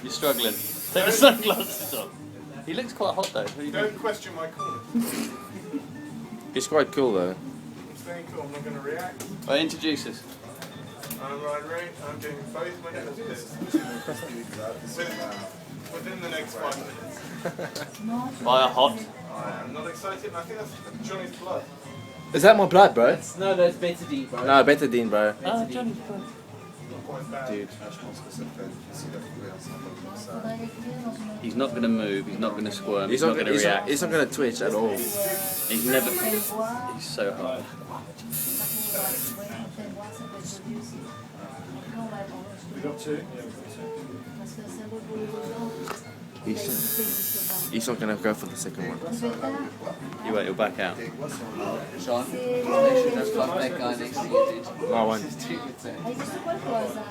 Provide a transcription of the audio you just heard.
You're struggling. Take the sunglasses off. He looks quite hot though. Don't question my coolness. It's quite cool though. I'm staying cool, I'm not going to react. Right, introduce us. I'm Ryan Ray, I'm getting both my nipples pierced. Within the next 5 minutes. By a hot. I'm not excited, and I think that's Johnny's blood. Is that my blood, bro? No, that's betadine, bro. No, betadine, bro. Oh, Johnny's blood. Not quite bad. Dude. He's not going to move, he's not going to squirm, He's he's not going to react. He's not gonna twitch at all. He's never. He's so hot. We got 2? He's not gonna go for the second one. You wait, you'll back out. Sean, make sure that's fuck that guy next to you, dude. No one. It's too good to Hai visto qualcosa?